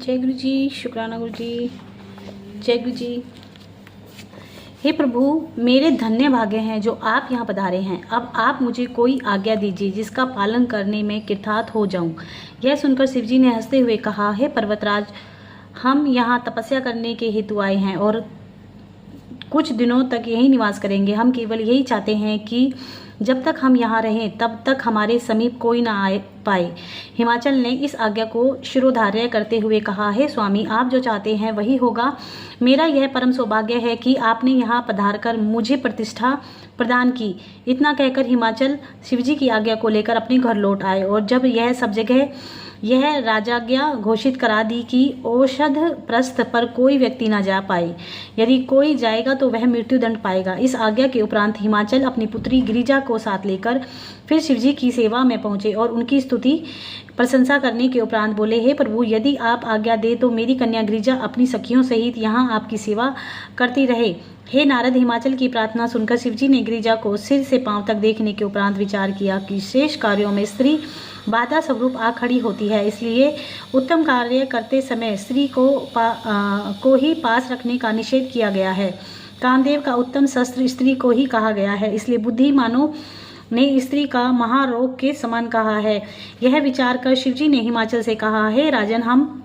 जय गुरु जी, शुक्राना गुरु जी, जय गुरु जी। हे प्रभु, मेरे धन्य भाग्य हैं जो आप यहाँ पधारे हैं। अब आप मुझे कोई आज्ञा दीजिए जिसका पालन करने में कृतार्थ हो जाऊं। यह सुनकर शिव जी ने हंसते हुए कहा, हे पर्वतराज, हम यहाँ तपस्या करने के हेतु आए हैं और कुछ दिनों तक यही निवास करेंगे। हम केवल यही चाहते हैं कि जब तक हम यहाँ रहें तब तक हमारे समीप कोई ना आए पाए। हिमाचल ने इस आज्ञा को शिरोधार्य करते हुए कहा, हे स्वामी, आप जो चाहते हैं वही होगा। मेरा यह परम सौभाग्य है कि आपने यहाँ पधारकर मुझे प्रतिष्ठा प्रदान की। इतना कहकर हिमाचल शिवजी की आज्ञा को लेकर अपने घर लौट आए और जब यह सब जगह यह राजाज्ञा घोषित करा दी कि औषध प्रस्थ पर कोई व्यक्ति ना जा पाए। यदि कोई जाएगा तो वह मृत्युदंड पाएगा। इस आज्ञा के उपरांत हिमाचल अपनी पुत्री गिरिजा को साथ लेकर फिर शिवजी की सेवा में पहुंचे और उनकी स्तुति प्रशंसा करने के उपरांत बोले, हे प्रभु, यदि आप आज्ञा दे तो मेरी कन्या गिरिजा अपनी सखियों सहित यहाँ आपकी सेवा करती रहे। हे नारद, हिमाचल की प्रार्थना सुनकर शिवजी ने गिरिजा को सिर से पांव तक देखने के उपरांत विचार किया कि शेष कार्यों में स्त्री बाधा स्वरूप आ खड़ी होती है, इसलिए उत्तम कार्य करते समय स्त्री को ही पास रखने का निषेध किया गया है। कामदेव का उत्तम शस्त्र स्त्री को ही कहा गया है, इसलिए बुद्धिमानों ने स्त्री का महारोग के समान कहा है। यह विचार कर शिवजी ने हिमाचल से कहा, हे राजन, हम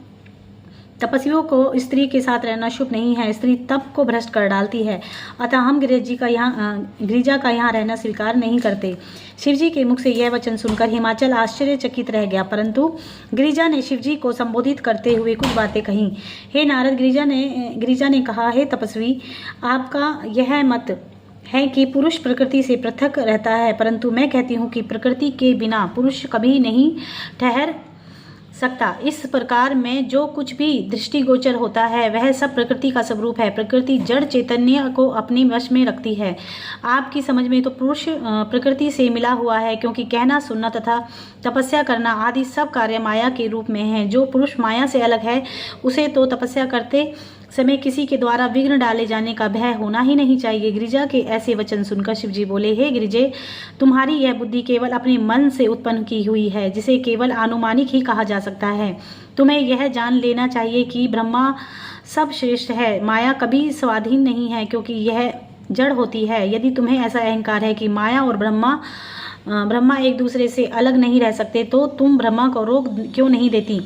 तपस्वियों को स्त्री के साथ रहना शुभ नहीं है। स्त्री तप को भ्रष्ट कर डालती है, अतः हम गिरिजा का यहाँ रहना स्वीकार नहीं करते। शिवजी के मुख से यह वचन सुनकर हिमाचल आश्चर्यचकित रह गया, परंतु गिरिजा ने शिवजी को संबोधित करते हुए कुछ बातें कहीं। हे नारद, गिरिजा ने कहा, हे तपस्वी, आपका यह मत है कि पुरुष प्रकृति से पृथक रहता है, परंतु मैं कहती हूँ कि प्रकृति के बिना पुरुष कभी नहीं ठहर सकता। इस प्रकार में जो कुछ भी दृष्टिगोचर होता है वह सब प्रकृति का स्वरूप है। प्रकृति जड़ चैतन्य को अपने वश में रखती है। आपकी समझ में तो पुरुष प्रकृति से मिला हुआ है, क्योंकि कहना, सुनना तथा तपस्या करना आदि सब कार्य माया के रूप में हैं। जो पुरुष माया से अलग है उसे तो तपस्या करते समय किसी के द्वारा विघ्न डाले जाने का भय होना ही नहीं चाहिए। गिरिजा के ऐसे वचन सुनकर शिवजी बोले, हे गिरिजे, तुम्हारी यह बुद्धि केवल अपने मन से उत्पन्न की हुई है, जिसे केवल अनुमानिक ही कहा जा सकता है। तुम्हें यह जान लेना चाहिए कि ब्रह्मा सब श्रेष्ठ है, माया कभी स्वाधीन नहीं है, क्योंकि यह जड़ होती है। यदि तुम्हें ऐसा अहंकार है कि माया और ब्रह्मा एक दूसरे से अलग नहीं रह सकते, तो तुम ब्रह्मा को रोक क्यों नहीं देती।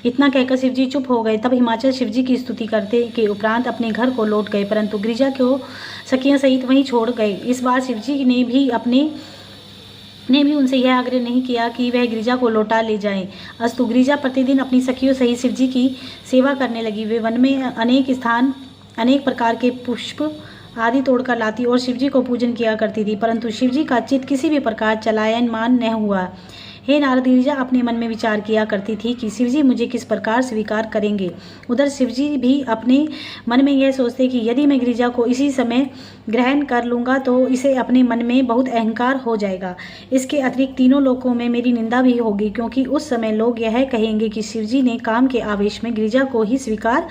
इतना कहकर शिवजी चुप हो गए। तब हिमाचल शिवजी की स्तुति करते के उपरांत अपने घर को लौट गए, परंतु गिरिजा को सखियां सहित वहीं छोड़ गए। इस बार शिवजी ने भी उनसे यह आग्रह नहीं किया कि वह गिरिजा को लौटा ले जाएं। अस्तु गिरिजा प्रतिदिन अपनी सखियों सहित शिवजी की सेवा करने लगी। वे वन में अनेक प्रकार के पुष्प आदि तोड़कर लाती और शिवजी को पूजन किया करती थी, परंतु शिवजी का चित्त किसी भी प्रकार चलायमान न हुआ। हे नारद, गिरिजा अपने मन में विचार किया करती थी कि शिवजी मुझे किस प्रकार स्वीकार करेंगे। उधर शिवजी भी अपने मन में यह सोचते कि यदि मैं गिरिजा को इसी समय ग्रहण कर लूँगा तो इसे अपने मन में बहुत अहंकार हो जाएगा। इसके अतिरिक्त तीनों लोकों में मेरी निंदा भी होगी, क्योंकि उस समय लोग यह कहेंगे कि शिवजी ने काम के आवेश में गिरिजा को ही स्वीकार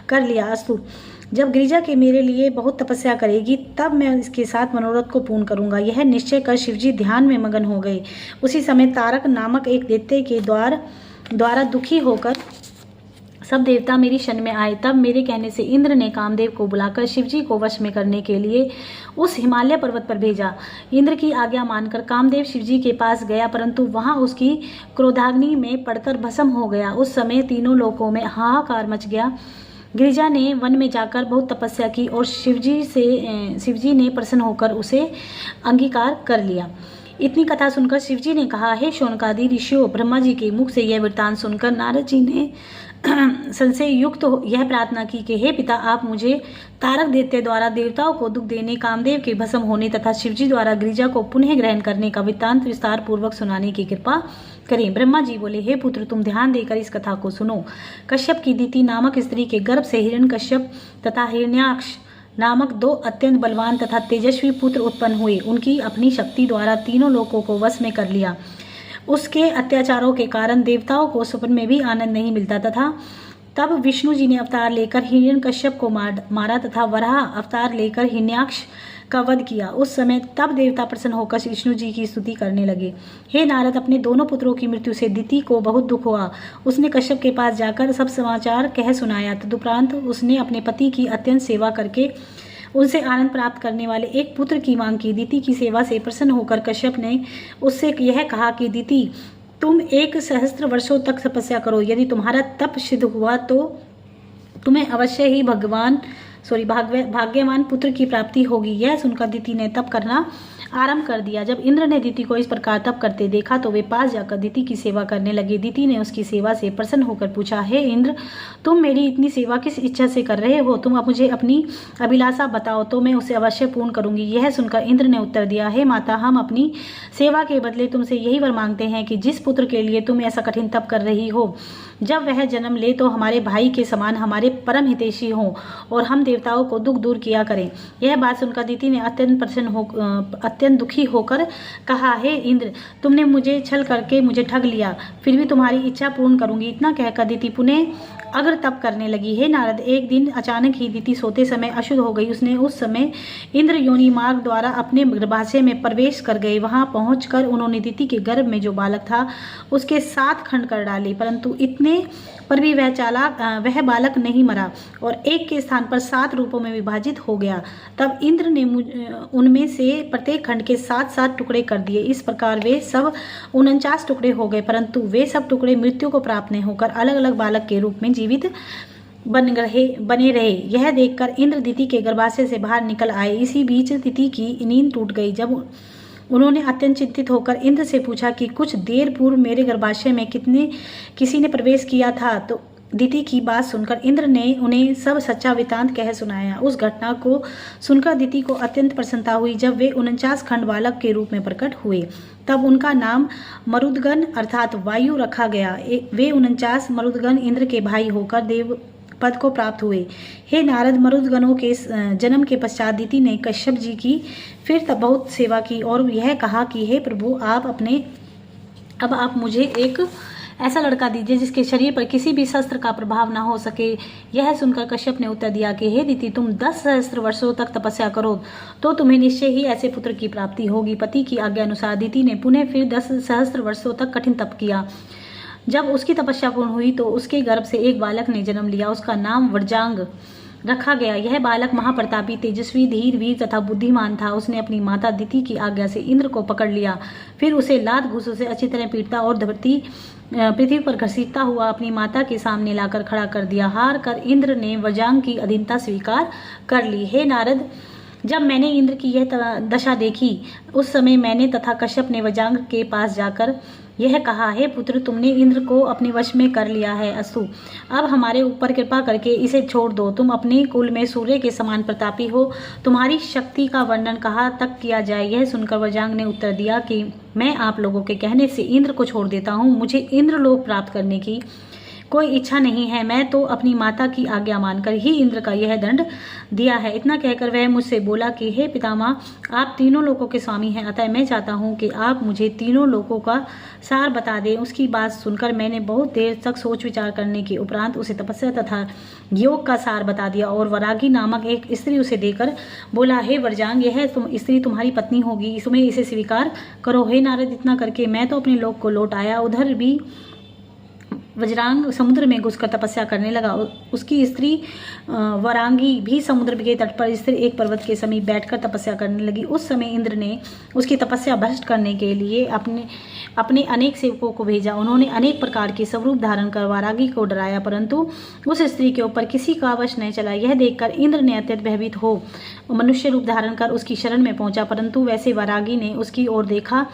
कर लिया। अस्तु, जब गिरिजा के मेरे लिए बहुत तपस्या करेगी तब मैं इसके साथ मनोरथ को पूर्ण करूंगा। यह निश्चय कर शिवजी ध्यान में मगन हो गए। उसी समय तारक नामक एक दैत्य के द्वारा दुखी होकर सब देवता मेरी शरण में आए। तब मेरे कहने से इंद्र ने कामदेव को बुलाकर शिवजी को वश में करने के लिए उस हिमालय पर्वत पर भेजा। इंद्र की आज्ञा मानकर कामदेव शिवजी के पास गया, परंतु वहां उसकी क्रोधाग्नि में पड़कर भस्म हो गया। उस समय तीनों लोकों में हाहाकार मच गया। गिरिजा ने वन में जाकर बहुत तपस्या की और शिवजी ने प्रसन्न होकर उसे अंगीकार कर लिया। इतनी कथा सुनकर शिवजी ने कहा, हे शौनकादि ऋषियों, ब्रह्मा जी के मुख से यह वृत्तांत सुनकर नारद जी ने संशय युक्त यह प्रार्थना की कि हे पिता, आप मुझे तारक दैत्य द्वारा देवताओं को दुख देने, कामदेव के भस्म होने तथा शिवजी द्वारा गिरिजा को पुनः ग्रहण करने का वृत्तांत विस्तार पूर्वक सुनाने की कृपा करें। ब्रह्मा जी बोले, हे पुत्र, तुम ध्यान देकर इस कथा को सुनो। कश्यप की दिति नामक स्त्री के गर्भ से हिरण्यकश्यप तथा हिरण्याक्ष नामक दो अत्यंत बलवान तथा तेजस्वी पुत्र उत्पन्न हुए। उनकी अपनी शक्ति द्वारा तीनों लोकों को वश में कर लिया। उसके अत्याचारों के कारण देवताओं को स्वप्न में भी आनंद नहीं मिलता तथा तब विष्णु जी ने अवतार लेकर हिरण्यकश्यप को मारा तथा वराह अवतार लेकर हिरण्याक्ष का वध किया। उस समय तब देवता प्रसन्न होकर विष्णु जी की स्तुति करने लगे। हे नारद, अपने दोनों पुत्रों की मृत्यु से दिति को बहुत दुख हुआ। उसने कश्यप के पास जाकर सब समाचार कह सुनाया। तदुपरांत उसने अपने पति की अत्यंत सेवा करके उनसे आनंद प्राप्त करने वाले एक पुत्र की मांग की। दिति की सेवा से प्रसन्न होकर कश्यप ने उससे यह कहा कि दिति, तुम 1 सहस्त्र वर्षों तक तपस्या करो। यदि तुम्हारा तप सिद्ध हुआ तो तुम्हें अवश्य ही भाग्यवान पुत्र की प्राप्ति होगी। यह सुनकर दिति ने तप करना आरंभ कर दिया। जब इंद्र ने दिति को इस प्रकार तप करते देखा तो वे पास जाकर दिति की सेवा करने लगे। दिति ने उसकी सेवा से प्रसन्न होकर पूछा, हे इंद्र, तुम मेरी इतनी सेवा किस इच्छा से कर रहे हो? तुम अब मुझे अपनी अभिलाषा बताओ तो मैं उसे अवश्य पूर्ण करूंगी। यह सुनकर इंद्र ने उत्तर दिया, हे माता, हम अपनी सेवा के बदले तुमसे यही वर मांगते हैं कि जिस पुत्र के लिए तुम ऐसा कठिन तप कर रही हो, जब वह जन्म ले तो हमारे भाई के समान हमारे परम हितैषी हों और हम देवताओं को दुख दूर किया करें। यह बात सुनकर दिति ने अत्यंत दुखी होकर कहा, हे इंद्र, तुमने मुझे छल करके मुझे ठग लिया, फिर भी तुम्हारी इच्छा पूर्ण करूंगी। इतना कहकर दिति पुनः अग्र तप करने लगी। हे नारद, एक दिन अचानक ही दिति सोते समय अशुद्ध हो गई। उसने उस समय इंद्र योनि मार्ग द्वारा अपने गर्भाशय में प्रवेश कर गए। वहां पहुंचकर उन्होंने दिति के गर्भ में जो बालक था उसके 7 खंड कर डाले, परंतु इतने पर भी वह बालक नहीं मरा और एक के स्थान पर 7 रूपों में विभाजित हो गया। तब इंद्र ने उनमें से प्रत्येक खंड के 7-7 टुकड़े कर दिए। इस प्रकार वे सब 49 टुकड़े हो गए, परंतु वे सब टुकड़े मृत्यु को प्राप्त नहीं होकर अलग अलग बालक के रूप में जीवित बने रहे। यह देखकर इंद्र दिति के गर्भाशय से बाहर निकल आए। इसी बीच दिति की नींद टूट गई। जब उन्होंने अत्यंत चिंतित होकर इंद्र से पूछा कि कुछ देर पूर्व मेरे गर्भाशय में किसी ने प्रवेश किया था, तो दिति की बात सुनकर इंद्र ने उन्हें सब सच्चा वृत्तांत कह सुनाया। उस घटना को सुनकर दिति को अत्यंत प्रसन्नता हुई। जब वे 49 खंड बालक के रूप में प्रकट हुए तब उनका नाम मरुदगण अर्थात वायु रखा गया। वे 49 मरुदगण इंद्र के भाई होकर देव पद को प्राप्त हुए। हे नारद, मरुदगणों के जन्म के पश्चात दिति ने कश्यप जी की फिर तब बहुत सेवा की और यह कहा कि हे प्रभु, अब आप मुझे एक ऐसा लड़का दीजिए जिसके शरीर पर किसी भी शस्त्र का प्रभाव न हो सके। यह सुनकर कश्यप ने उत्तर दिया कि हे दिति, तुम 10 सहस्त्र वर्षों तक तपस्या करो तो तुम्हें निश्चय ही ऐसे पुत्र की प्राप्ति होगी। पति की आज्ञा अनुसार दिति ने पुनः फिर 10 सहस्त्र वर्षों तक कठिन तप किया। जब उसकी तपस्या पूर्ण हुई तो उसके गर्भ से एक बालक ने जन्म लिया। उसका नाम वज्रांग रखा गया। यह बालक महाप्रतापी, तेजस्वी, धीर, वीर तथा बुद्धिमान था। उसने अपनी माता दिति की आज्ञा से इंद्र को पकड़ लिया, फिर उसे लात घूसों से अच्छी तरह पीटता और पृथ्वी पर घसीटता हुआ अपनी माता के सामने लाकर खड़ा कर दिया। हार कर इंद्र ने वज्रांग की अधीनता स्वीकार कर ली। हे नारद, जब मैंने इंद्र की यह दशा देखी उस समय मैंने तथा कश्यप ने वज्रांग के पास जाकर यह कहा, हे पुत्र, तुमने इंद्र को अपने वश में कर लिया है। अस्तु, अब हमारे ऊपर कृपा करके इसे छोड़ दो। तुम अपने कुल में सूर्य के समान प्रतापी हो, तुम्हारी शक्ति का वर्णन कहाँ तक किया जाए। यह सुनकर वज्रांग ने उत्तर दिया कि मैं आप लोगों के कहने से इंद्र को छोड़ देता हूँ। मुझे इंद्रलोक प्राप्त करने की कोई इच्छा नहीं है। मैं तो अपनी माता की आज्ञा मानकर ही इंद्र का यह दंड दिया है। इतना कहकर वह मुझसे बोला कि हे पितामह, आप तीनों लोकों के स्वामी हैं, अतः मैं चाहता हूँ कि आप मुझे तीनों लोकों का सार बता दें। उसकी बात सुनकर मैंने बहुत देर तक सोच विचार करने के उपरांत उसे तपस्या तथा योग का सार बता दिया और वरागी नामक एक स्त्री उसे देकर बोला, हे वज्रांग, यह स्त्री तुम्हारी पत्नी होगी, इसमें इसे स्वीकार करो। हे नारद, इतना करके मैं तो अपने लोक को लौट आया। उधर भी वज्रांग समुद्र में घुसकर तपस्या करने लगा। उसकी स्त्री वरांगी भी समुद्र के तट पर स्थिर एक पर्वत के समीप बैठकर तपस्या करने लगी। उस समय इंद्र ने उसकी तपस्या भ्रष्ट करने के लिए अपने अनेक सेवकों को भेजा। उन्होंने अनेक प्रकार के स्वरूप धारण कर वरागी को डराया, परंतु उस स्त्री के ऊपर किसी का वश नहीं चला। यह देखकर इंद्र ने अत्यंत भयभीत हो मनुष्य रूप धारण कर उसकी शरण में पहुंचा, परंतु वैसे वरागी ने उसकी ओर देखा,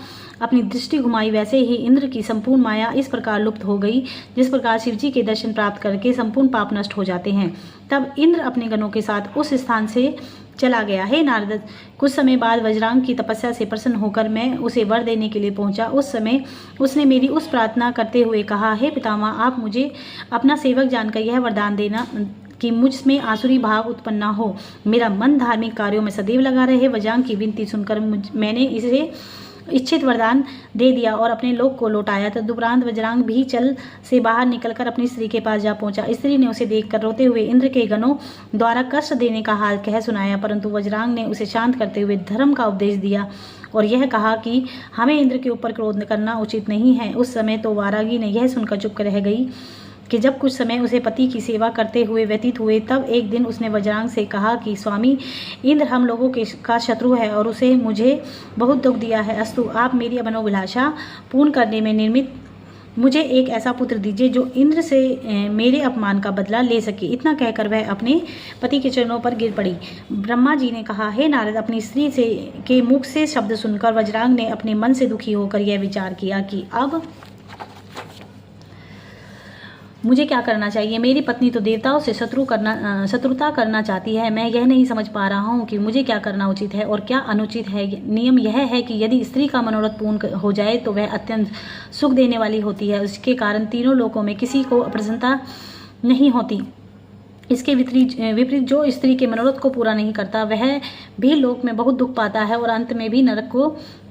अपनी दृष्टि घुमाई, वैसे ही इंद्र की संपूर्ण माया इस प्रकार लुप्त हो गई जिस प्रकार शिवजी के दर्शन प्राप्त करके संपूर्ण पाप नष्ट हो जाते हैं। तब इंद्र अपने गणों के साथ उस स्थान से चला गया। हे नारद, कुछ समय बाद वज्रांग की तपस्या से प्रसन्न होकर मैं उसे वर देने के लिए पहुंचा। उस समय उसने मेरी उस प्रार्थना करते हुए कहा, हे पितामह, आप मुझे अपना सेवक जानकर यह वरदान देना कि मुझ में आसुरी भाव उत्पन्न न हो, मेरा मन धार्मिक कार्यों में सदैव लगा रहे। वज्रांग की विनती सुनकर मैंने इसे इच्छित वरदान दे दिया और अपने लोक को लौटाया। तदुपरांत वज्रांग भी चल से बाहर निकलकर अपनी स्त्री के पास जा पहुंचा। स्त्री ने उसे देखकर रोते हुए इंद्र के गणों द्वारा कष्ट देने का हाल कह सुनाया, परंतु वज्रांग ने उसे शांत करते हुए धर्म का उपदेश दिया और यह कहा कि हमें इंद्र के ऊपर क्रोध करना उचित नहीं है। उस समय तो वारागी ने यह सुनकर चुप रह गई कि जब कुछ समय उसे पति की सेवा करते हुए व्यतीत हुए, तब एक दिन उसने वज्रांग से कहा कि स्वामी, इंद्र हम लोगों का शत्रु है और उसे मुझे बहुत दुख दिया है। अस्तु, आप मेरी मनोभिलाषा पूर्ण करने में निर्मित मुझे एक ऐसा पुत्र दीजिए जो इंद्र से मेरे अपमान का बदला ले सके। इतना कहकर वह अपने पति के चरणों पर गिर पड़ी। ब्रह्मा जी ने कहा, हे नारद, अपनी स्त्री के मुख से शब्द सुनकर वज्रांग ने अपने मन से दुखी होकर यह विचार किया कि अब मुझे क्या करना चाहिए। मेरी पत्नी तो देवताओं से शत्रुता करना चाहती है। मैं यह नहीं समझ पा रहा हूँ कि मुझे क्या करना उचित है और क्या अनुचित है। नियम यह है कि यदि स्त्री का मनोरथ पूर्ण हो जाए तो वह अत्यंत सुख देने वाली होती है। उसके कारण तीनों लोकों में किसी को अप्रसन्नता नहीं होती। इसके विपरीत जो स्त्री के मनोरथ को पूरा नहीं करता वह भी लोक में बहुत दुख पाता है और अंत में भी नरक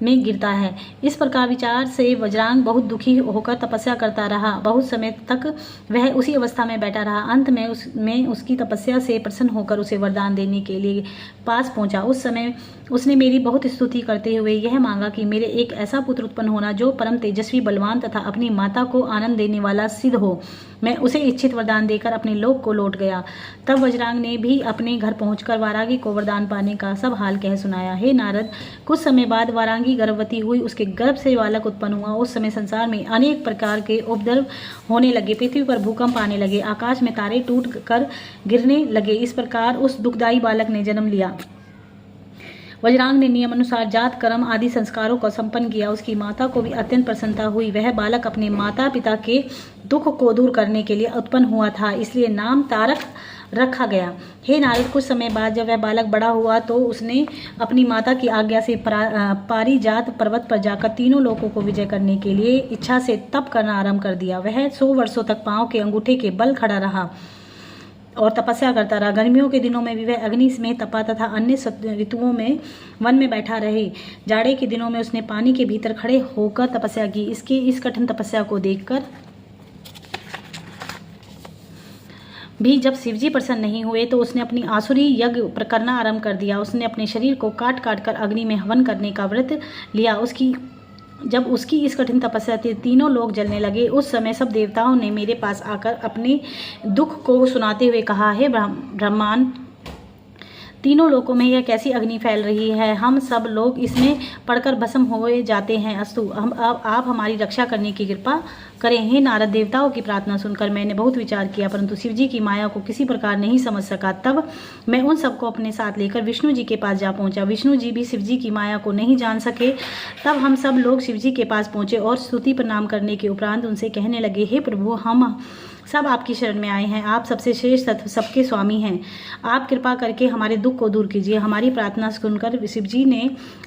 में गिरता है। इस प्रकार विचार से वज्रांग बहुत दुखी होकर तपस्या करता रहा। बहुत समय तक वह उसी अवस्था में बैठा रहा। अंत में उसकी तपस्या से प्रसन्न होकर उसे वरदान देने के लिए पास पहुंचा। उस समय उसने मेरी बहुत स्तुति करते हुए यह मांगा कि मेरे एक ऐसा पुत्र उत्पन्न होना जो परम तेजस्वी, बलवान तथा अपनी माता को आनंद देने वाला सिद्ध हो। मैं उसे इच्छित वरदान देकर अपने लोक को लौट गया। तब वज्रांग ने भी अपने घर पहुंचकर वारागी को वरदान पाने का सब हाल कह सुनाया। हे नारद, कुछ समय बाद वारांगी गर्भवती हुई। उसके गर्भ से बालक उत्पन्न हुआ। उस समय संसार में अनेक प्रकार के उपद्रव होने लगे। पृथ्वी पर भूकंप आने लगे। आकाश में तारे टूट कर गिरने लगे। इस प्रकार उस दुखदायी बालक ने जन्म लिया। वज्रांग ने नियमानुसार जात कर्म आदि संस्कारों को संपन्न किया। उसकी माता को भी अत्यंत प्रसन्नता हुई। वह बालक अपने माता पिता के दुख को दूर करने के लिए उत्पन्न हुआ था, इसलिए नाम तारक रखा गया। हे नारद, कुछ समय बाद जब वह बालक बड़ा हुआ तो उसने अपनी माता की आज्ञा से पारिजात पर्वत पर जाकर तीनों लोकों को विजय करने के लिए इच्छा से तप करना आरंभ कर दिया। वह 100 वर्षों तक पांव के अंगूठे के बल खड़ा रहा और तपस्या करता रहा। गर्मियों के दिनों में भी वह अग्नि में तपा तथा अन्य ऋतुओं में वन में बैठा रहे। जाड़े के दिनों में उसने पानी के भीतर खड़े होकर तपस्या की। इस कठिन तपस्या को देखकर भी जब शिवजी प्रसन्न नहीं हुए तो उसने अपनी आसुरी यज्ञ करना आरंभ कर दिया। उसने अपने शरीर को काट काट कर अग्नि में हवन करने का व्रत लिया। जब उसकी इस कठिन तपस्या से तीनों लोग जलने लगे, उस समय सब देवताओं ने मेरे पास आकर अपने दुख को सुनाते हुए कहा, हे ब्रह्मांड, तीनों लोकों में यह कैसी अग्नि फैल रही है। हम सब लोग इसमें पड़कर भस्म हो जाते हैं। अस्तु, आप हमारी रक्षा करने की कृपा करें। हे नारद, देवताओं की प्रार्थना सुनकर मैंने बहुत विचार किया, परंतु शिवजी की माया को किसी प्रकार नहीं समझ सका। तब मैं उन सबको अपने साथ लेकर विष्णु जी के पास जा पहुंचा। विष्णु जी भी शिवजी की माया को नहीं जान सके। तब हम सब लोग शिवजी के पास पहुंचे और स्तुति प्रणाम करने के उपरांत उनसे कहने लगे, हे प्रभु, हम सब आपकी शरण में आए हैं। आप सबसे श्रेष्ठ तथा सबके स्वामी हैं। आप कृपा करके हमारे दुख को दूर कीजिए। हमारी प्रार्थना सुनकर शिवजी ने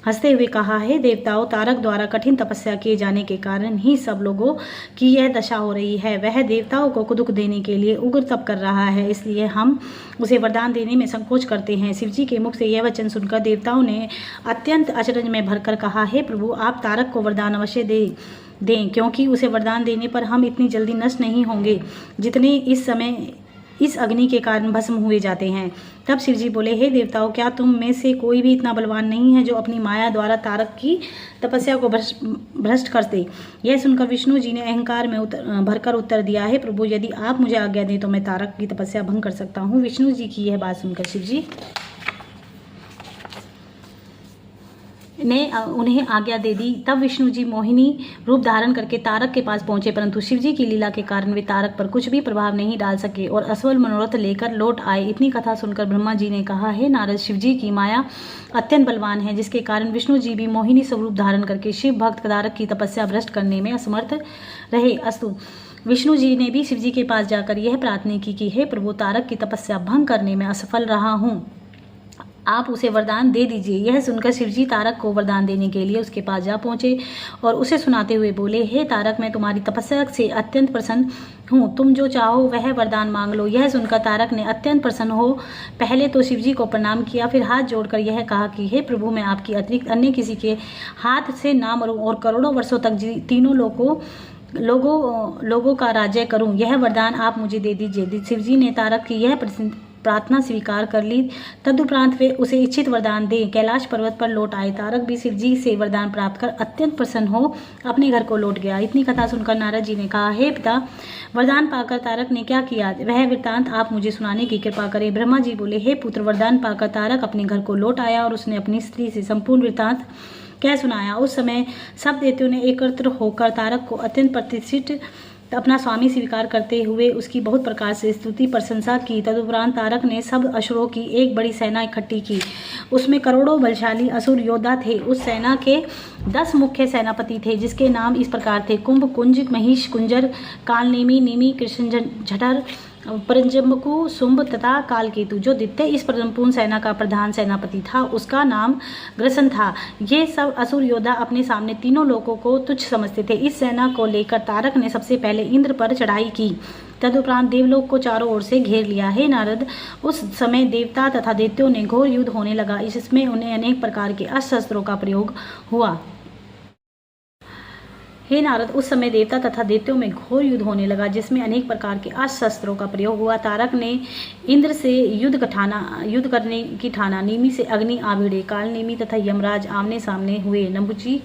हंसते हुए कहा, हे देवताओं, तारक द्वारा कठिन तपस्या किए जाने के कारण ही सब लोगों की यह दशा हो रही है। वह देवताओं को दुख देने के लिए उग्र तप कर रहा है, इसलिए हम उसे वरदान देने में संकोच करते हैं। शिवजी के मुख से यह वचन सुनकर देवताओं ने अत्यंत अचरज में भरकर कहा, हे प्रभु, आप तारक को वरदान अवश्य दें, क्योंकि उसे वरदान देने पर हम इतनी जल्दी नष्ट नहीं होंगे जितने इस समय इस अग्नि के कारण भस्म हुए जाते हैं। तब शिवजी बोले, हे देवताओं, क्या तुम में से कोई भी इतना बलवान नहीं है जो अपनी माया द्वारा तारक की तपस्या को भ्रष्ट कर दे। यह सुनकर विष्णु जी ने अहंकार में भरकर उत्तर दिया, हे प्रभु, यदि आप मुझे आज्ञा दें तो मैं तारक की तपस्या भंग कर सकता हूँ। विष्णु जी की यह बात सुनकर शिवजी ने उन्हें आज्ञा दे दी। तब विष्णु जी मोहिनी रूप धारण करके तारक के पास पहुंचे, परंतु शिवजी की लीला के कारण वे तारक पर कुछ भी प्रभाव नहीं डाल सके और असफल मनोरथ लेकर लौट आए। इतनी कथा सुनकर ब्रह्मा जी ने कहा, हे नारद, शिवजी की माया अत्यंत बलवान है, जिसके कारण विष्णु जी भी मोहिनी स्वरूप धारण करके शिव भक्त तारक की तपस्या भ्रष्ट करने में असमर्थ रहे। अस्तु, विष्णु जी ने भी शिवजी के पास जाकर यह प्रार्थना की कि हे प्रभु, तारक की तपस्या भंग करने में असफल रहा हूँ आप उसे वरदान दे दीजिए। यह सुनकर शिवजी तारक को वरदान देने के लिए उसके पास जा पहुंचे और उसे सुनाते हुए बोले, हे तारक, मैं तुम्हारी तपस्या से अत्यंत प्रसन्न हूँ, तुम जो चाहो वह वरदान मांग लो। यह सुनकर तारक ने अत्यंत प्रसन्न हो पहले तो शिवजी को प्रणाम किया, फिर हाथ जोड़कर यह कहा कि हे प्रभु, मैं आपकी अतिरिक्त अन्य किसी के हाथ से ना मरूं और करोड़ों वर्षों तक तीनों लोगों का राज्य करूं। यह वरदान आप मुझे दे दीजिए। शिवजी ने तारक की यह प्रार्थना स्वीकार कर ली। तदुपरांत वे उसे इच्छित वरदान दे कैलाश पर्वत पर लौट आए। तारक भी शिवजी से वरदान प्राप्त कर अत्यंत प्रसन्न हो अपने घर को लौट गया। इतनी कथा सुनकर नारद जी ने कहा, हे पिता, वरदान पाकर तारक ने क्या किया, वह वृत्तांत आप मुझे सुनाने की कृपा करें। ब्रह्मा जी बोले, हे पुत्र, वरदान पाकर तारक अपने घर को लौट आया और उसने अपनी स्त्री से संपूर्ण वृत्तांत कह सुनाया। उस समय सब देवताओं ने एकत्र होकर तारक को अत्यंत प्रतिष्ठित अपना स्वामी स्वीकार करते हुए उसकी बहुत प्रकार से स्तुति प्रशंसा की। तदुपरांत तारक ने सब असुरों की एक बड़ी सेना इकट्ठी की। उसमें करोड़ों बलशाली असुर योद्धा थे। उस सेना के 10 मुख्य सेनापति थे, जिसके नाम इस प्रकार थे: कुंभ, कुंज, महिष, कुंजर, कालनेमी, निमि, कृष्ण जठर, परंजम्बकु, शुंभ तथा कालकेतु। जो द्वितीय इस संपूर्ण सेना का प्रधान सेनापति था, उसका नाम ग्रसन था। ये सब असुर योद्धा अपने सामने तीनों लोगों को तुच्छ समझते थे। इस सेना को लेकर तारक ने सबसे पहले इंद्र पर चढ़ाई की। तदुपरांत देवलोक को चारों ओर से घेर लिया। हे नारद, उस समय देवता तथा दैत्यों ने घोर युद्ध होने लगा। इसमें उन्हें अनेक प्रकार के अस्त्र शस्त्रों का प्रयोग हुआ। हे नारद, उस समय देवता तथा दैत्यों में घोर युद्ध होने लगा, जिसमें अनेक प्रकार के अस्त्र शस्त्रों का प्रयोग हुआ। तारक ने इंद्र से युद्ध करने की ठाना। नीमि से अग्नि आ भिड़े। कालनेमी तथा यमराज आमने सामने हुए। नंबुची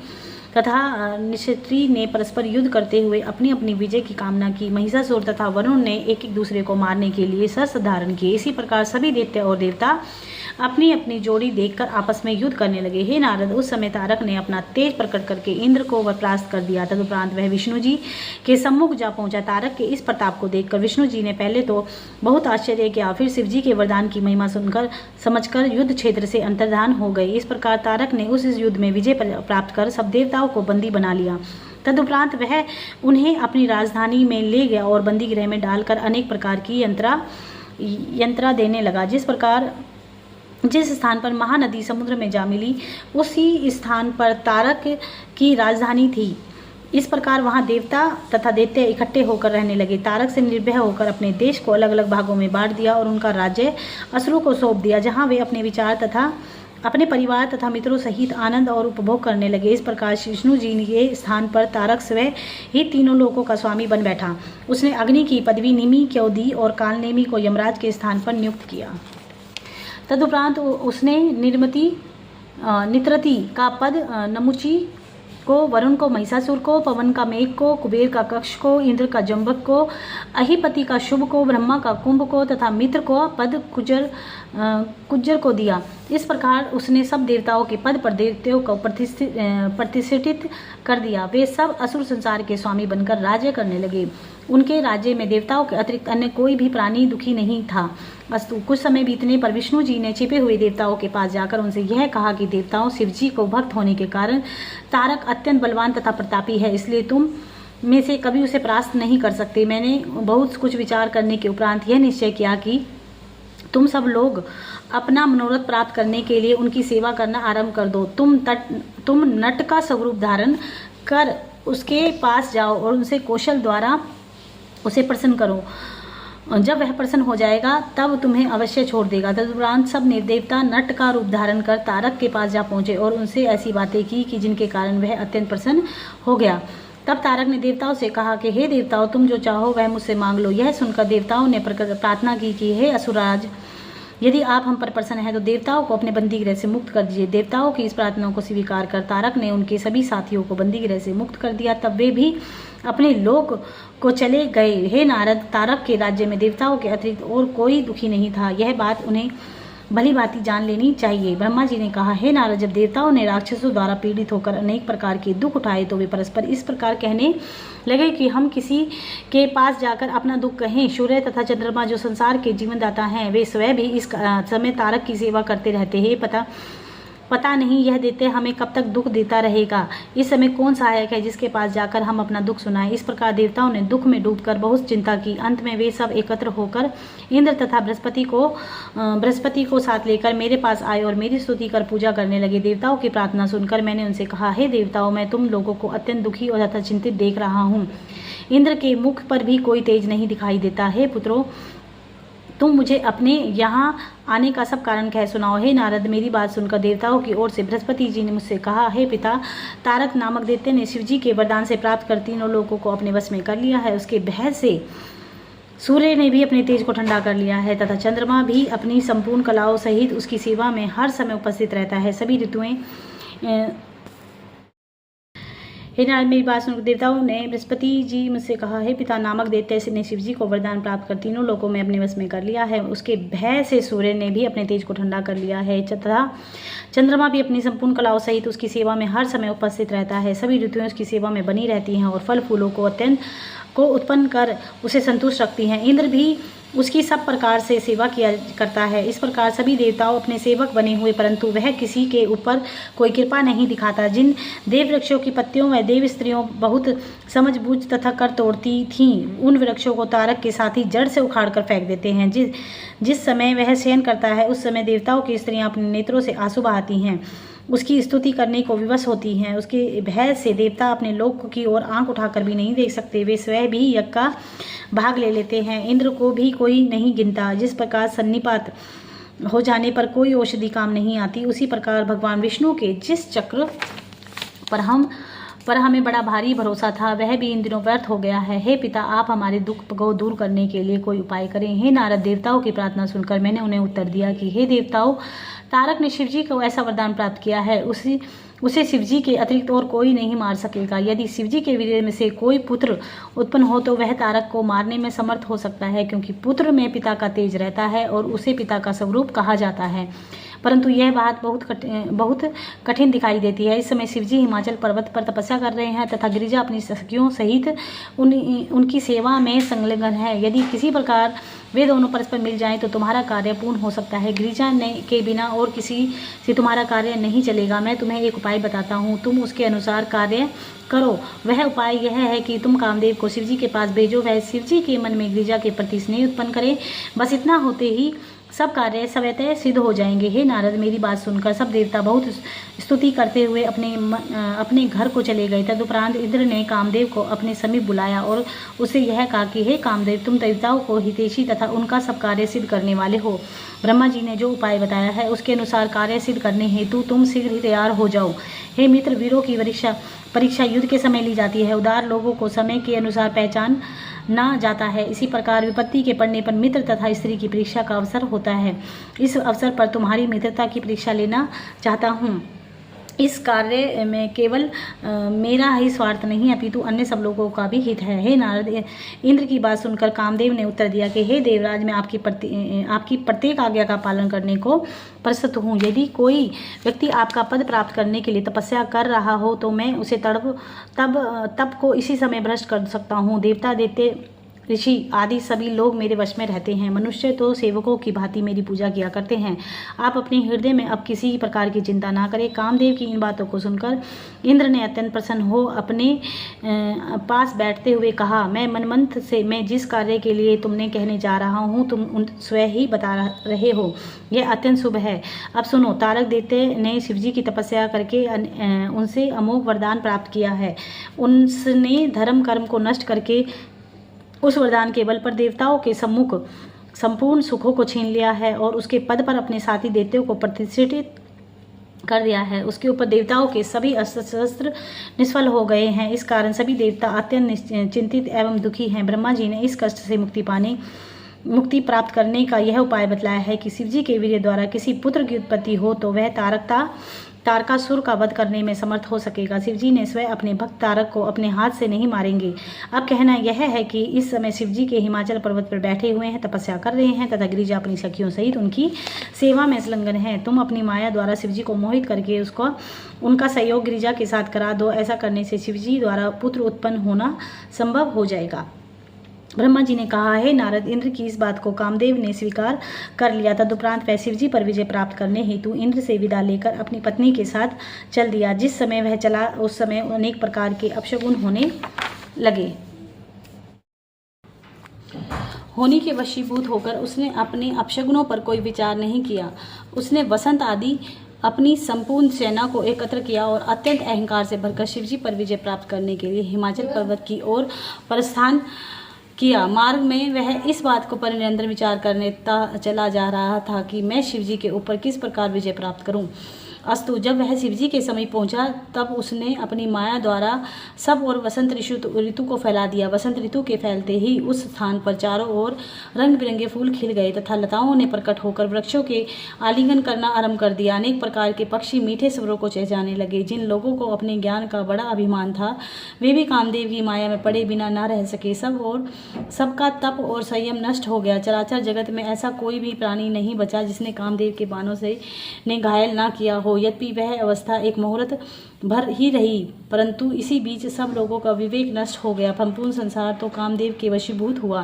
तथा निषत्री ने परस्पर युद्ध करते हुए अपनी अपनी विजय की कामना की। महिषासुर तथा वरुण ने एक दूसरे को मारने के लिए शस्त्र धारण किए। इसी प्रकार सभी दैत्य और देवता अपनी अपनी जोड़ी देखकर आपस में युद्ध करने लगे। हे नारद, उस समय तारक ने अपना तेज प्रकट करके इंद्र को परास्त कर दिया। तदुपरांत वह विष्णु जी के सम्मुख जा पहुंचा। तारक के इस प्रताप को देखकर विष्णु जी ने पहले तो बहुत आश्चर्य किया, फिर शिव जी के वरदान की महिमा समझकर युद्ध क्षेत्र से अंतर्धान हो गए। इस प्रकार तारक ने उस युद्ध में विजय प्राप्त कर सब देवताओं को बंदी बना लिया। तदुपरांत वह उन्हें अपनी राजधानी में ले गया और बंदी गृह में डालकर अनेक प्रकार की यंत्रा देने लगा। जिस स्थान पर महानदी समुद्र में जा मिली, उसी स्थान पर तारक की राजधानी थी। इस प्रकार वहां देवता तथा दैत्य इकट्ठे होकर रहने लगे। तारक से निर्भय होकर अपने देश को अलग अलग भागों में बांट दिया और उनका राज्य असुरों को सौंप दिया, जहां वे अपने विचार तथा अपने परिवार तथा मित्रों सहित आनंद और उपभोग करने लगे। इस प्रकार विष्णु जी के स्थान पर तारक स्वयं ही तीनों लोकों का स्वामी बन बैठा। उसने अग्नि की पदवी निमि को दी और कालनेमी को यमराज के स्थान पर नियुक्त किया। तदुपरांत उसने नित्रति का पद नमुची को, वरुण को महिषासुर को, पवन का मेघ को, कुबेर का कक्ष को, इंद्र का जंबक को, अहिपति का शुभ को, ब्रह्मा का कुंभ को तथा मित्र को पद कुज्जर को दिया। इस प्रकार उसने सब देवताओं के पद पर देवताओं को प्रतिष्ठित कर दिया। वे सब असुर संसार के स्वामी बनकर राज्य करने लगे। उनके राज्य में देवताओं के अतिरिक्त अन्य कोई भी प्राणी दुखी नहीं था। अस्तु, कुछ समय बीतने पर विष्णु जी ने छिपे हुए देवताओं के पास जाकर उनसे यह कहा कि देवताओं, शिव जी को भक्त होने के कारण तारक अत्यंत बलवान तथा प्रतापी है, इसलिए तुम में से कभी उसे परास्त नहीं कर सकते। मैंने बहुत कुछ विचार करने के उपरांत यह निश्चय किया कि तुम सब लोग अपना मनोरथ प्राप्त करने के लिए उनकी सेवा करना आरंभ कर दो। तुम नट का स्वरूप धारण कर उसके पास जाओ और उनसे कौशल द्वारा उसे प्रसन्न करो। जब वह प्रसन्न हो जाएगा तब तुम्हें अवश्य छोड़ देगा। तदुपरांत सब देवता नट का रूप धारण कर तारक के पास जा पहुंचे और उनसे ऐसी बातें की कि जिनके कारण वह अत्यंत प्रसन्न हो गया। तब तारक ने देवताओं से कहा कि हे देवताओं, तुम जो चाहो वह मुझसे मांग लो। यह सुनकर देवताओं ने प्रार्थना की कि हे असुरराज, यदि आप हम पर प्रसन्न हैं तो देवताओं को अपने बंदी गृह से मुक्त कर दीजिए। देवताओं की इस प्रार्थना को स्वीकार कर तारक ने उनके सभी साथियों को बंदी गृह से मुक्त कर दिया। तब वे भी अपने लोक को चले गए। हे नारद, तारक के राज्य में देवताओं के अतिरिक्त और कोई दुखी नहीं था। यह बात उन्हें भली भांति जान लेनी चाहिए। ब्रह्मा जी ने कहा, हे नारद, जब देवताओं ने राक्षसों द्वारा पीड़ित होकर अनेक प्रकार के दुख उठाए तो वे परस्पर इस प्रकार कहने लगे कि हम किसी के पास जाकर अपना दुख कहें। सूर्य तथा चंद्रमा जो संसार के जीवनदाता हैं, वे स्वयं भी इस समय तारक की सेवा करते रहते हैं। पता नहीं यह दैत्य हमें कब तक दुख देता रहेगा। इस समय कौन सहायक है जिसके पास जाकर हम अपना दुख सुनाएं। इस प्रकार देवताओं ने दुख में डूबकर बहुत चिंता की। अंत में वे सब एकत्र होकर इंद्र तथा बृहस्पति को साथ लेकर मेरे पास आए और मेरी स्तुति कर पूजा करने लगे। देवताओं की प्रार्थना सुनकर मैंने उनसे कहा, हे देवताओं, मैं तुम लोगों को अत्यंत दुखी और तथा चिंतित देख रहा हूँ। इंद्र के मुख पर भी कोई तेज नहीं दिखाई देता। हे पुत्रों, तुम मुझे अपने यहाँ आने का सब कारण कह सुनाओ। हे नारद, मेरी बात सुनकर देवताओं की ओर से बृहस्पति जी ने मुझसे कहा, हे पिता, तारक नामक दैत्य ने शिव जी के वरदान से प्राप्त कर तीनों लोगों को अपने वश में कर लिया है। उसके भय से सूर्य ने भी अपने तेज को ठंडा कर लिया है तथा चंद्रमा भी अपनी संपूर्ण कलाओं सहित उसकी सेवा में हर समय उपस्थित रहता है। सभी ऋतुएं हे नारद, मेरी बात सुनकर देवताओं ने बृहस्पति जी मुझसे कहा, हे पिता, नामक दैत्य ने शिव जी को वरदान प्राप्त कर तीनों लोगों में अपने वश में कर लिया है। उसके भय से सूर्य ने भी अपने तेज को ठंडा कर लिया है तथा चंद्रमा भी अपनी संपूर्ण कलाओं सहित उसकी सेवा में हर समय उपस्थित रहता है। सभी ऋतुएं उसकी सेवा में बनी रहती हैं और फल फूलों को उत्पन्न कर उसे संतुष्ट रखती हैं। इंद्र भी उसकी सब प्रकार से सेवा किया करता है। इस प्रकार सभी देवताओं अपने सेवक बने हुए, परंतु वह किसी के ऊपर कोई कृपा नहीं दिखाता। जिन देव वृक्षों की पत्तियों व देव स्त्रियों बहुत समझबूझ तथा कर तोड़ती थीं, उन वृक्षों को तारक के साथ ही जड़ से उखाड़ कर फेंक देते हैं। जिस समय वह शयन करता है उस समय देवताओं की स्त्रियां अपने नेत्रों से आंसू बहाती हैं, उसकी स्तुति करने को विवश होती हैं। उसके भय से देवता अपने लोक की ओर आंख उठाकर भी नहीं देख सकते। वे स्वयं भी यज्ञ का भाग ले लेते हैं। इंद्र को भी कोई नहीं गिनता। जिस प्रकार सन्निपात हो जाने पर कोई औषधि काम नहीं आती, उसी प्रकार भगवान विष्णु के जिस चक्र पर हमें बड़ा भारी भरोसा था, वह भी इन दिनों व्यर्थ हो गया है। हे पिता, आप हमारे दुख को दूर करने के लिए कोई उपाय करें। हे नारद, देवताओं की प्रार्थना सुनकर मैंने उन्हें उत्तर दिया कि हे देवताओं, तारक ने शिवजी को ऐसा वरदान प्राप्त किया है, उसे शिवजी के अतिरिक्त और कोई नहीं मार सकेगा। यदि शिवजी के वीर्य में से कोई पुत्र उत्पन्न हो तो वह तारक को मारने में समर्थ हो सकता है, क्योंकि पुत्र में पिता का तेज रहता है और उसे पिता का स्वरूप कहा जाता है। परंतु यह बात बहुत कठिन दिखाई देती है। इस समय शिवजी हिमाचल पर्वत पर तपस्या कर रहे हैं तथा गिरिजा अपनी सखियों सहित उनकी सेवा में संलग्न है। यदि किसी प्रकार वे दोनों परस्पर मिल जाएं तो तुम्हारा कार्य पूर्ण हो सकता है। गिरिजा के बिना और किसी से तुम्हारा कार्य नहीं चलेगा। मैं तुम्हें एक उपाय बताता हूँ, तुम उसके अनुसार कार्य करो। वह उपाय यह है कि तुम कामदेव को शिवजी के पास भेजो, वह शिवजी के मन में गिरिजा के प्रति स्नेह उत्पन्न करे। बस इतना होते ही सब कार्य स्वतः सिद्ध हो जाएंगे। हे नारद, मेरी बात सुनकर सब देवता बहुत स्तुति करते हुए अपने घर को चले गए। तदुपरांत इंद्र ने कामदेव को अपने समीप बुलाया और उससे यह कहा कि हे कामदेव, तुम देवताओं को हितैषी तथा उनका सब कार्य सिद्ध करने वाले हो। ब्रह्मा जी ने जो उपाय बताया है उसके अनुसार कार्य सिद्ध करने हेतु तुम शीघ्र ही तैयार हो जाओ। हे मित्र, वीरों की परीक्षा युद्ध के समय ली जाती है। उदार लोगों को समय के अनुसार पहचान ना जाता है। इसी प्रकार विपत्ति के पड़ने पर मित्र तथा स्त्री की परीक्षा का अवसर होता है। इस अवसर पर तुम्हारी मित्रता की परीक्षा लेना चाहता हूँ। इस कार्य में केवल मेरा ही स्वार्थ नहीं अपितु अन्य सब लोगों का भी हित है। हे नारद, इंद्र की बात सुनकर कामदेव ने उत्तर दिया कि हे देवराज, मैं आपकी प्रत्येक आज्ञा का पालन करने को प्रस्तुत हूँ। यदि कोई व्यक्ति आपका पद प्राप्त करने के लिए तपस्या कर रहा हो तो मैं उसे तब को इसी समय भ्रष्ट कर सकता हूँ। देवता, दैत्य, ऋषि आदि सभी लोग मेरे वश में रहते हैं। मनुष्य तो सेवकों की भांति मेरी पूजा किया करते हैं। आप अपने हृदय में अब किसी प्रकार की चिंता ना करें। कामदेव की इन बातों को सुनकर इंद्र ने अत्यंत प्रसन्न हो अपने पास बैठते हुए कहा, मैं मनमंथ से मैं जिस कार्य के लिए तुमने कहने जा रहा हूँ तुम स्वयं ही बता रहे हो, यह अत्यंत शुभ है। अब सुनो, तारक दैत्य ने शिवजी की तपस्या करके उनसे अमोघ वरदान प्राप्त किया है। उसने धर्म कर्म को नष्ट करके उस वरदान के बल पर देवताओं के सम्मुख संपूर्ण सुखों को छीन लिया है और उसके पद पर अपने साथी दैत्यों को प्रतिष्ठित कर दिया है। उसके ऊपर देवताओं के सभी अस्त्र शस्त्र निष्फल हो गए हैं। इस कारण सभी देवता अत्यंत चिंतित एवं दुखी हैं। ब्रह्मा जी ने इस कष्ट से मुक्ति प्राप्त करने का यह उपाय बतलाया है कि शिवजी के वीर्य द्वारा किसी पुत्र की उत्पत्ति हो तो वह तारकासुर का वध करने में समर्थ हो सकेगा। शिवजी ने स्वयं अपने भक्त तारक को अपने हाथ से नहीं मारेंगे। अब कहना यह है कि इस समय शिवजी के हिमाचल पर्वत पर बैठे हुए हैं, तपस्या कर रहे हैं तथा गिरिजा अपनी सखियों सहित उनकी सेवा में संलग्न है। तुम अपनी माया द्वारा शिवजी को मोहित करके उनका सहयोग गिरिजा के साथ करा दो। ऐसा करने से शिवजी द्वारा पुत्र उत्पन्न होना संभव हो जाएगा। ब्रह्मा जी ने कहा, है नारद, इंद्र की इस बात को कामदेव ने स्वीकार कर लिया। तदुपरांत वह शिव जी पर विजय प्राप्त करने हेतु इंद्र से विदा लेकर अपनी पत्नी के साथ चल दिया। जिस समय वह चला उस समय अनेक प्रकार के अपशगुन होने के वशीभूत होकर उसने अपने अपशगुनों पर कोई विचार नहीं किया। उसने वसंत आदि अपनी संपूर्ण सेना को एकत्र किया और अत्यंत अहंकार से भरकर शिवजी पर विजय प्राप्त करने के लिए हिमाचल पर्वत की ओर प्रस्थान किया। मार्ग में वह इस बात को पर निरंतर विचार करने चला जा रहा था कि मैं शिवजी के ऊपर किस प्रकार विजय प्राप्त करूं। अस्तु, जब वह शिवजी के समीप पहुंचा तब उसने अपनी माया द्वारा सब और वसंत ऋतु को फैला दिया। वसंत ऋतु के फैलते ही उस स्थान पर चारों ओर रंग बिरंगे फूल खिल गए तथा लताओं ने प्रकट होकर वृक्षों के आलिंगन करना आरंभ कर दिया। अनेक प्रकार के पक्षी मीठे स्वरों को चहचाने लगे। जिन लोगों को अपने ज्ञान का बड़ा अभिमान था वे भी कामदेव की माया में पड़े बिना न रह सके। सबका तप और संयम नष्ट हो गया। चराचर जगत में ऐसा कोई भी प्राणी नहीं बचा जिसने कामदेव के बाणों से ने घायल न किया हो। यद्यपि वह अवस्था एक मुहूर्त भर ही रही, परंतु इसी बीच सब लोगों का विवेक नष्ट हो गया। संपूर्ण संसार तो कामदेव के वशीभूत हुआ,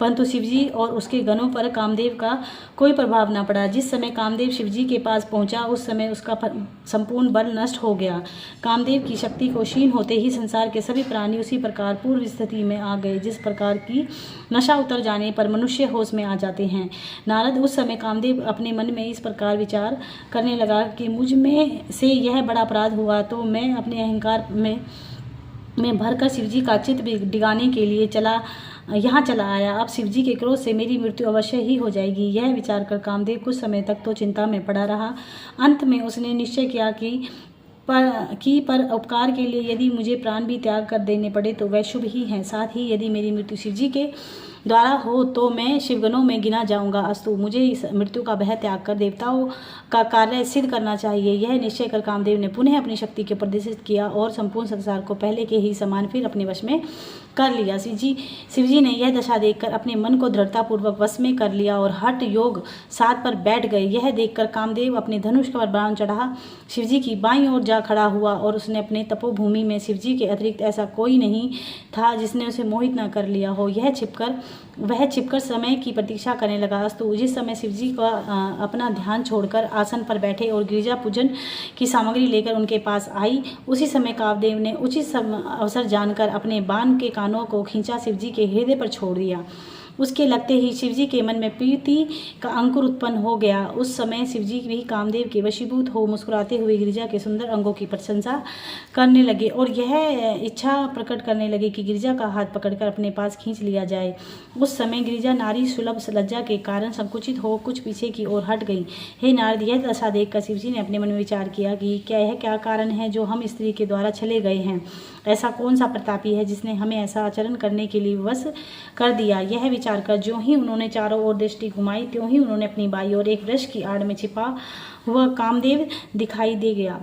परंतु शिवजी और उसके गणों पर कामदेव का कोई प्रभाव न पड़ा। जिस समय कामदेव शिवजी के पास पहुंचा उस समय उसका संपूर्ण बल नष्ट हो गया। कामदेव की शक्ति को क्षीण होते ही संसार के सभी प्राणी उसी प्रकार पूर्व स्थिति में आ गए जिस प्रकार की नशा उतर जाने पर मनुष्य होश में आ जाते हैं। नारद, उस समय कामदेव अपने मन में इस प्रकार विचार करने लगा कि मुझ में से यह बड़ा अपराध हुआ तो मैं अपने अहंकार में भरकर शिवजी का चित्त डिगाने के लिए यहाँ चला आया। अब शिवजी के क्रोध से मेरी मृत्यु अवश्य ही हो जाएगी। यह विचार कर कामदेव कुछ समय तक तो चिंता में पड़ा रहा। अंत में उसने निश्चय किया कि पर उपकार के लिए यदि मुझे प्राण भी त्याग कर देने पड़े तो वह शुभ ही है। साथ ही यदि मेरी मृत्यु शिवजी के द्वारा हो तो मैं शिवगणों में गिना जाऊंगा। अस्तु, मुझे इस मृत्यु का भय त्याग कर देवताओं का कार्य सिद्ध करना चाहिए। यह निश्चय कर कामदेव ने पुनः अपनी शक्ति को प्रदर्शित किया और संपूर्ण संसार को पहले के ही समान फिर अपने वश में कर लिया। शिवजी ने यह दशा देखकर अपने मन को दृढ़तापूर्वक वश में कर लिया और हठ योग साध पर बैठ गए। यह देखकर कामदेव अपने धनुष पर बाण चढ़ा शिवजी की बाईं ओर जा खड़ा हुआ और उसने अपने तपोभूमि में शिवजी के अतिरिक्त ऐसा कोई नहीं था जिसने उसे मोहित न कर लिया हो। वह छिपकर समय की प्रतीक्षा करने लगा। अस्तु, जिस समय शिवजी का अपना ध्यान छोड़कर आसन पर बैठे और गिरिजा पूजन की सामग्री लेकर उनके पास आई, उसी समय कामदेव ने उचित अवसर जानकर अपने बाण के कानों को खींचा शिवजी के हृदय पर छोड़ दिया। उसके लगते ही शिवजी के मन में प्रीति का अंकुर उत्पन्न हो गया। उस समय शिवजी भी कामदेव के वशीभूत हो मुस्कुराते हुए गिरिजा के सुंदर अंगों की प्रशंसा करने लगे और यह इच्छा प्रकट करने लगे कि गिरिजा का हाथ पकड़कर अपने पास खींच लिया जाए। उस समय गिरिजा नारी सुलभ लज्जा के कारण संकुचित हो कुछ पीछे की ओर हट गई। हे नारद, यह दशा देखकर शिवजी ने अपने मन में विचार किया कि क्या कारण है जो हम स्त्री के द्वारा चले गए हैं। ऐसा कौन सा प्रतापी है जिसने हमें ऐसा आचरण करने के लिए वश कर दिया। यह विचार कर ज्यों ही उन्होंने चारों ओर दृष्टि घुमाई त्यों ही उन्होंने अपनी बाई ओर एक वृक्ष की आड़ में छिपा हुआ कामदेव दिखाई दे गया।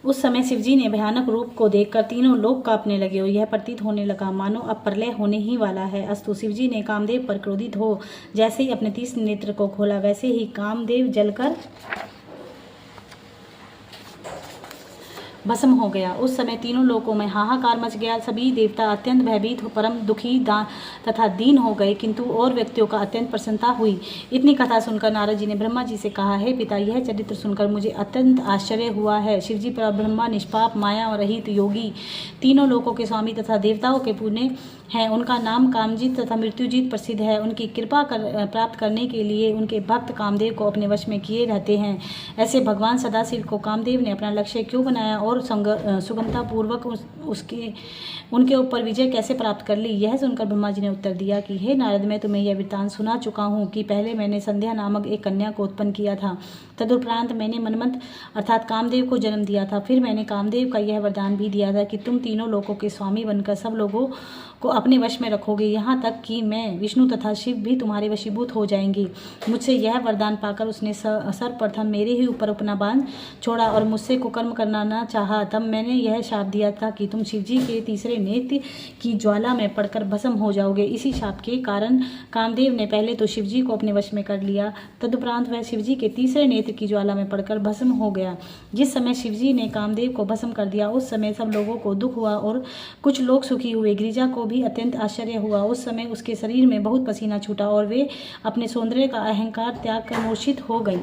उस समय शिवजी ने भयानक रूप को देखकर तीनों लोक कांपने लगे और यह प्रतीत होने लगा मानो अब प्रलय होने ही वाला है। अस्तु, शिवजी ने कामदेव पर क्रोधित हो जैसे ही अपने 30 नेत्र को खोला वैसे ही कामदेव जलकर भस्म हो गया। उस समय तीनों लोकों में हाहाकार मच गया। सभी देवता अत्यंत भयभीत परम दुखी तथा दीन हो गए, किंतु और व्यक्तियों का अत्यंत प्रसन्नता हुई। इतनी कथा सुनकर नारद जी ने ब्रह्मा जी से कहा, हे पिता, यह चरित्र सुनकर मुझे अत्यंत आश्चर्य हुआ है। शिवजी पर ब्रह्मा निष्पाप माया और रहित योगी, तीनों लोकों के स्वामी तथा देवताओं के पुण्य हैं। उनका नाम कामजीत तथा मृत्युजीत प्रसिद्ध है। उनकी कृपा प्राप्त करने के लिए उनके भक्त कामदेव को अपने वश में किए रहते हैं। ऐसे भगवान सदाशिव को कामदेव ने अपना लक्ष्य क्यों बनाया और सुगमता पूर्वक उनके ऊपर विजय कैसे प्राप्त कर ली। यह सुनकर ब्रह्मा जी ने उत्तर दिया कि हे नारद, मैं तुम्हें यह वृत्तांत सुना चुका हूँ कि पहले मैंने संध्या नामक एक कन्या को उत्पन्न किया था। तदुपरांत मैंने मनमंत अर्थात कामदेव को जन्म दिया था। फिर मैंने कामदेव का यह वरदान भी दिया था कि तुम तीनों लोकों के स्वामी बनकर सब लोगों को अपने वश में रखोगे, यहाँ तक कि मैं विष्णु तथा शिव भी तुम्हारे वशीभूत हो जाएंगे। मुझसे यह वरदान पाकर उसने सर्वप्रथम मेरे ही ऊपर अपना बाण छोड़ा और मुझसे कुकर्म करना न चाहा। तब मैंने यह शाप दिया था कि तुम शिवजी के तीसरे नेत्र की ज्वाला में पड़कर भस्म हो जाओगे। इसी शाप के कारण कामदेव ने पहले तो शिवजी को अपने वश में कर लिया, तदुपरांत वह शिवजी के तीसरे नेत्र की ज्वाला में पड़कर भस्म हो गया। जिस समय शिवजी ने कामदेव को भस्म कर दिया उस समय सब लोगों को दुख हुआ और कुछ लोग सुखी हुए। गिरिजा को भी अत्यंत आश्चर्य हुआ। उस समय उसके शरीर में बहुत पसीना छूटा और वे अपने सौंदर्य का अहंकार त्याग कर मूर्छित हो गई।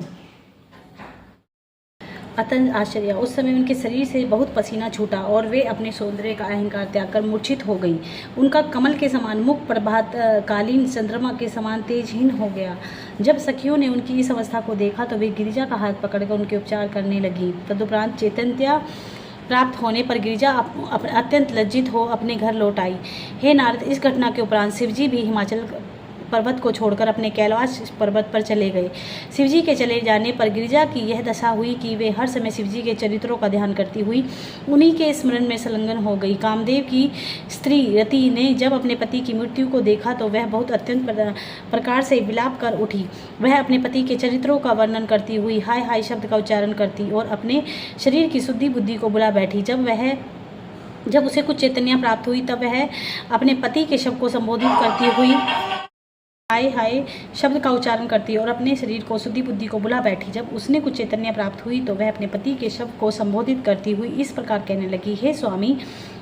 अत्यंत आश्चर्य, उस समय उनके शरीर से बहुत पसीना छूटा और वे अपने सौंदर्य का अहंकार त्याग कर मूर्छित हो गई। उनका कमल के समान मुख प्रभात कालीन चंद्रमा के समान तेजहीन हो गया। जब सखियों ने उनकी इस अवस्था को देखा तो वे गिरिजा का हाथ पकड़कर उनके उपचार करने लगी। तदुपरांत चैतन्य प्राप्त होने पर गिरिजा अत्यंत लज्जित हो अपने घर लौट आई। हे नारद, इस घटना के उपरांत शिवजी भी हिमाचल पर्वत को छोड़कर अपने कैलाश पर्वत पर चले गए। शिवजी के चले जाने पर गिरिजा की यह दशा हुई कि वे हर समय शिवजी के चरित्रों का ध्यान करती हुई उन्हीं के स्मरण में संलग्न हो गई। कामदेव की स्त्री रति ने जब अपने पति की मृत्यु को देखा तो वह बहुत अत्यंत प्रकार से विलाप कर उठी। वह अपने पति के चरित्रों का वर्णन करती हुई हाय हाय शब्द का उच्चारण करती और अपने शरीर की शुद्धि बुद्धि को बुला बैठी। जब उसे कुछ चैतन्य प्राप्त हुई तब वह अपने पति के शब्द को संबोधित करती हुई हाय हाय शब्द का उच्चारण करती और अपने शरीर को शुद्धि बुद्धि को बुला बैठी। जब उसने कुछ चैतन्य प्राप्त हुई तो वह अपने पति के शब्द को संबोधित करती हुई इस प्रकार कहने लगी, हे स्वामी,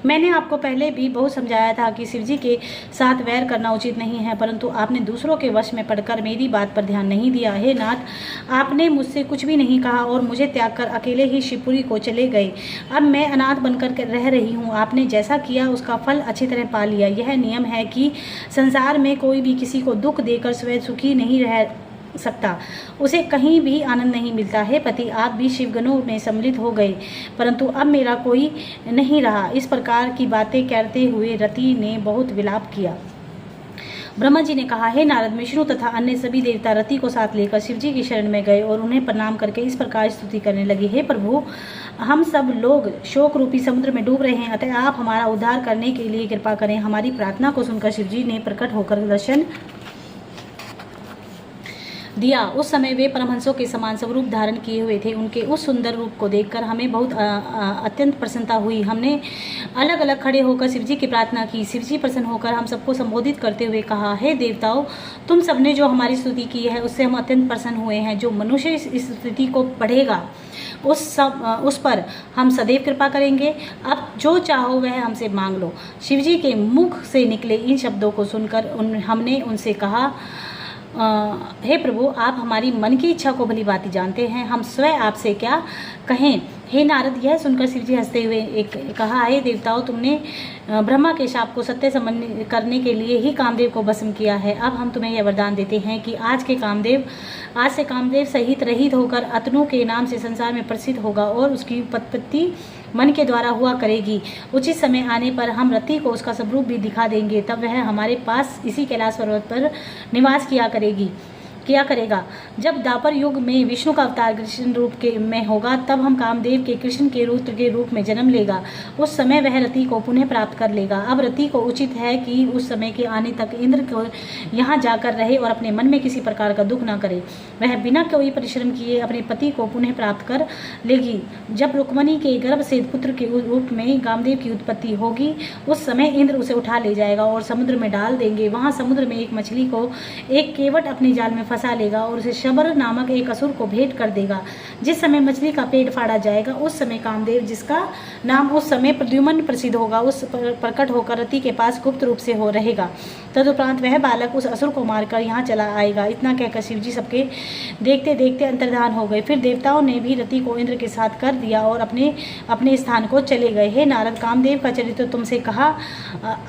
मैंने आपको पहले भी बहुत समझाया था कि शिवजी के साथ वैर करना उचित नहीं है, परंतु आपने दूसरों के वश में पड़कर मेरी बात पर ध्यान नहीं दिया। हे नाथ, आपने मुझसे कुछ भी नहीं कहा और मुझे त्याग कर अकेले ही शिवपुरी को चले गए। अब मैं अनाथ बनकर रह रही हूँ। आपने जैसा किया उसका फल अच्छी तरह पा लिया। यह नियम है कि संसार में कोई भी किसी को दुख देकर स्वयं सुखी नहीं रह सकता, उसे कहीं भी आनंद नहीं मिलता। है पति, आप भी शिवगणों में सम्मिलित हो गए, परंतु अब मेरा कोई नहीं रहा। इस प्रकार की बातें कहते हुए रति ने बहुत विलाप किया। ब्रह्मा जी ने कहा, हे नारद, विष्णु तथा अन्य सभी देवता रति को साथ लेकर शिवजी की शरण में गए और उन्हें प्रणाम करके इस प्रकार स्तुति करने लगे, हे प्रभु, हम सब लोग शोक रूपी समुद्र में डूब रहे हैं, अतः आप हमारा उद्धार करने के लिए कृपा करें। हमारी प्रार्थना को सुनकर शिवजी ने प्रकट होकर दर्शन दिया। उस समय वे परमहंसों के समान स्वरूप धारण किए हुए थे। उनके उस सुंदर रूप को देखकर हमें बहुत अत्यंत प्रसन्नता हुई। हमने अलग अलग खड़े होकर शिवजी की प्रार्थना की। शिवजी प्रसन्न होकर हम सबको संबोधित करते हुए कहा, हे देवताओं, तुम सबने जो हमारी स्तुति की है उससे हम अत्यंत प्रसन्न हुए हैं। जो मनुष्य इस स्तुति को पढ़ेगा उस पर हम सदैव कृपा करेंगे। अब जो चाहो वह हमसे मांग लो। शिवजी के मुख से निकले इन शब्दों को सुनकर हमने उनसे कहा, हे प्रभु, आप हमारी मन की इच्छा को भली भांति जानते हैं, हम स्वयं आपसे क्या कहें। हे नारद, यह सुनकर शिवजी हंसते हुए कहा, हे देवताओं, तुमने ब्रह्मा के शाप को सत्य समझ करने के लिए ही कामदेव को भस्म किया है। अब हम तुम्हें यह वरदान देते हैं कि आज से कामदेव सहित रहित होकर अतनु के नाम से संसार में प्रसिद्ध होगा और उसकी उत्पत्ति मन के द्वारा हुआ करेगी। उचित समय आने पर हम रति को उसका स्वरूप भी दिखा देंगे, तब वह हमारे पास इसी कैलाश पर्वत पर निवास किया करेगा। जब द्वापर युग में विष्णु का अवतार कृष्ण रूप में होगा तब हम कामदेव के कृष्ण के रुद्र के रूप में जन्म लेगा। उस समय वह रति को पुनः प्राप्त कर लेगा। अब रति को उचित है कि उस समय के आने तक इंद्र को यहाँ जाकर रहे और अपने मन में किसी प्रकार का दुख न करे। वह बिना कोई परिश्रम किए अपने पति को पुनः प्राप्त कर लेगी। जब रुक्मणी के गर्भ से पुत्र के रूप में कामदेव की उत्पत्ति होगी उस समय इंद्र उसे उठा ले जाएगा और समुद्र में डाल देंगे। वहाँ समुद्र में एक मछली को एक केवट अपने जाल में फंसा लेगा और उसे शबर नामक एक असुर को भेंट कर देगा। जिस समय मछली का पेट फाड़ा जाएगा उस समय कामदेव, जिसका नाम उस समय प्रद्युम्न प्रसिद्ध होगा, उस प्रकट होकर रति के पास गुप्त रूप से हो रहेगा। तदुपरांत वह बालक उस असुर को मारकर यहाँ चला आएगा। इतना कहकर शिवजी सबके देखते देखते अंतर्धान हो गए। फिर देवताओं ने भी रति को इंद्र के साथ कर दिया और अपने अपने स्थान को चले गए। हे नारद, कामदेव का चरित्र तुमसे कहा,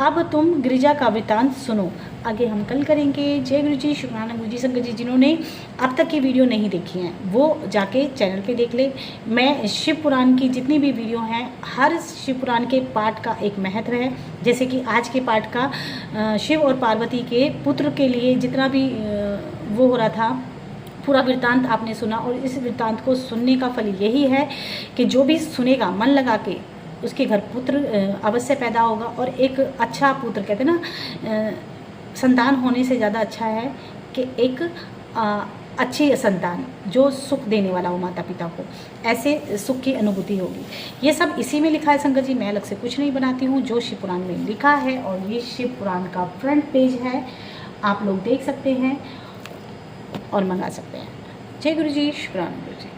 अब तुम गिरिजा का वृत्तांत सुनो। आगे हम कल करेंगे। जय गुरु जी, शुक्राना गुरु जी, शंकर जी। जिन्होंने अब तक की वीडियो नहीं देखी हैं वो जाके चैनल पे देख ले। मैं शिव पुराण की जितनी भी वीडियो हैं, हर शिव पुराण के पाठ का एक महत्व है। जैसे कि आज के पाठ का शिव और पार्वती के पुत्र के लिए जितना भी वो हो रहा था, पूरा वृत्तांत आपने सुना। और इस वृत्तांत को सुनने का फल यही है कि जो भी सुनेगा मन लगा के, उसके घर पुत्र अवश्य पैदा होगा। और एक अच्छा पुत्र, कहते हैं ना, संतान होने से ज़्यादा अच्छा है कि एक अच्छी संतान जो सुख देने वाला हो माता पिता को, ऐसे सुख की अनुभूति होगी। ये सब इसी में लिखा है संगत जी, मैं अलग से कुछ नहीं बनाती हूँ, जो शिव पुराण में लिखा है। और ये शिव पुराण का फ्रंट पेज है, आप लोग देख सकते हैं और मंगा सकते हैं। जय गुरु जी, शुक्रान गुरु जी।